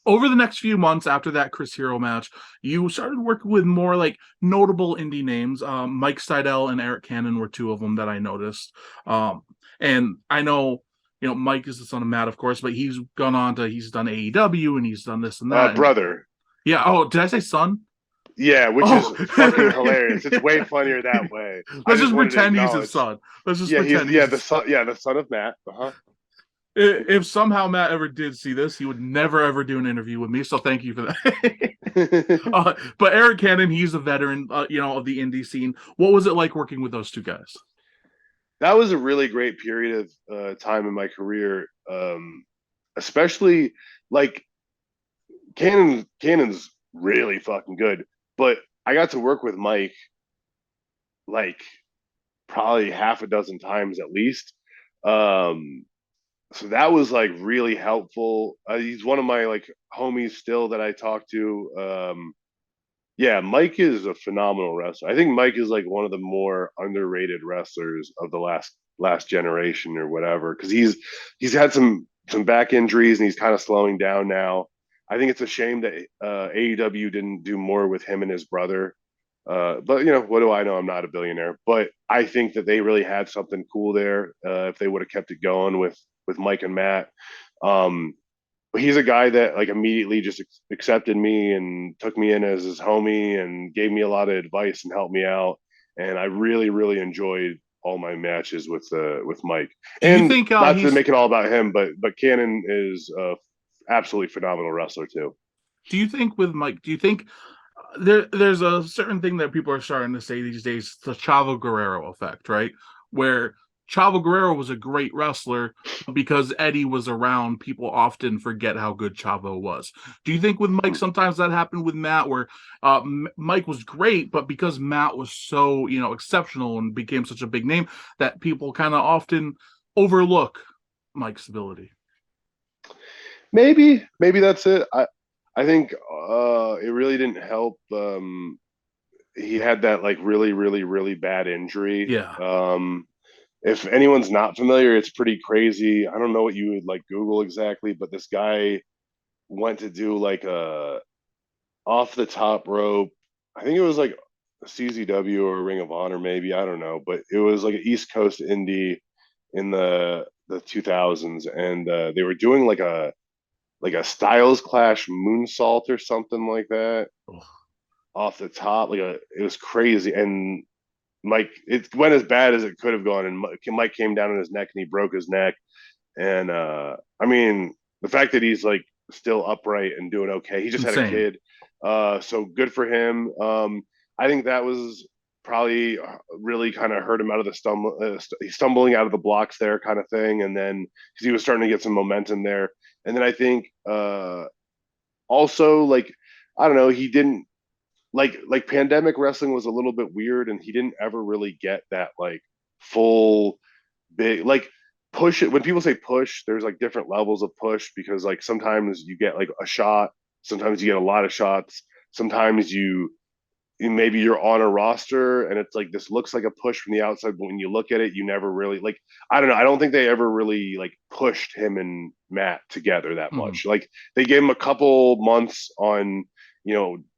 over the next few months after that Chris Hero match, you started working with more like notable indie names. Mike Sydal and Eric Cannon were two of them that I noticed. And I know, Mike is the son of Matt, of course, but he's done AEW and he's done this and that. And Brother. yeah, oh, did I say son? Yeah, which Oh, is fucking hilarious. It's way funnier that way. I let's just just wanted to pretend he's his acknowledge. son. Let's just Yeah, pretend he's his son. the son of Matt. Uh-huh. If somehow Matt ever did see this, he would never ever do an interview with me. So thank you for that. But Eric Cannon, he's a veteran, of the indie scene. What was it like working with those two guys? That was a really great period of time in my career, especially like Cannon's really fucking good, but I got to work with Mike like probably half a dozen times at least. Um, so that was like really helpful. He's one of my like homies still that I talk to. Yeah, Mike is a phenomenal wrestler. I think Mike is like one of the more underrated wrestlers of the last generation or whatever because he's had some back injuries and he's kind of slowing down now. I think it's a shame that AEW didn't do more with him and his brother. But what do I know? I'm not a billionaire, but I think that they really had something cool there if they would have kept it going with Mike and Matt. Um, but he's a guy that like immediately just accepted me and took me in as his homie and gave me a lot of advice and helped me out. And I really, really enjoyed all my matches with Mike. Do you And think not to he's? make it all about him, but Cannon is a absolutely phenomenal wrestler too. Do you think with Mike? Do you think there's a certain thing that people are starting to say these days, the Chavo Guerrero effect, right? Where Chavo Guerrero was a great wrestler, but because Eddie was around, people often forget how good Chavo was. Do you think with Mike sometimes that happened with Matt, where Mike was great, but because Matt was so exceptional and became such a big name, that people kind of often overlook Mike's ability? Maybe that's it. I think it really didn't help. He had that like really, really, really bad injury. Yeah. If anyone's not familiar, it's pretty crazy. I don't know what you would like Google exactly, but this guy went to do like a off the top rope. I think it was like a CZW or a Ring of Honor, maybe. I don't know, but it was like an East Coast indie in the 2000s, and they were doing like a Styles Clash moonsault or something like that off the top. It was crazy, and Mike, it went as bad as it could have gone, and Mike came down on his neck and he broke his neck. And I mean, the fact that he's like still upright and doing okay, he just had a Insane. kid, so good for him. I think that was probably really kind of hurt him out of the stumbling out of the blocks there kind of thing, and then because he was starting to get some momentum there, and then I think also like I don't know, he didn't like pandemic wrestling was a little bit weird and he didn't ever really get that like full big like push it when people say push there's like different levels of push because like sometimes you get like a shot, sometimes you get a lot of shots, sometimes maybe you're on a roster and it's like this looks like a push from the outside, but when you look at it you never really like I don't know, I don't think they ever really like pushed him and Matt together that Mm-hmm. much. Like they gave him a couple months on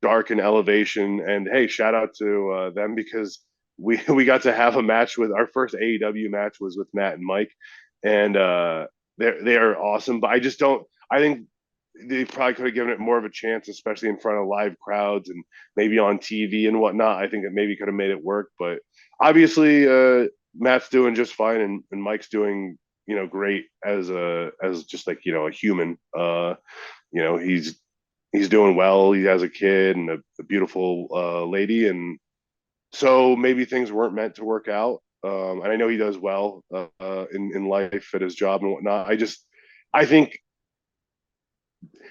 Dark and Elevation, and hey, shout out to them because we got to have a match with our first AEW match was with Matt and Mike, and they are awesome. But I just don't. I think they probably could have given it more of a chance, especially in front of live crowds and maybe on TV and whatnot. I think it maybe could have made it work, but obviously Matt's doing just fine, and Mike's doing great as just like a human. You know he's doing well. He has a kid and a beautiful lady, and so maybe things weren't meant to work out. And I know he does well in life at his job and whatnot. I think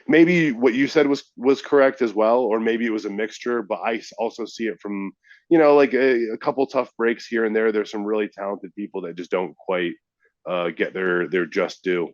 maybe what you said was correct as well, or maybe it was a mixture. But I also see it from like a couple tough breaks here and there. There's some really talented people that just don't quite get their just due.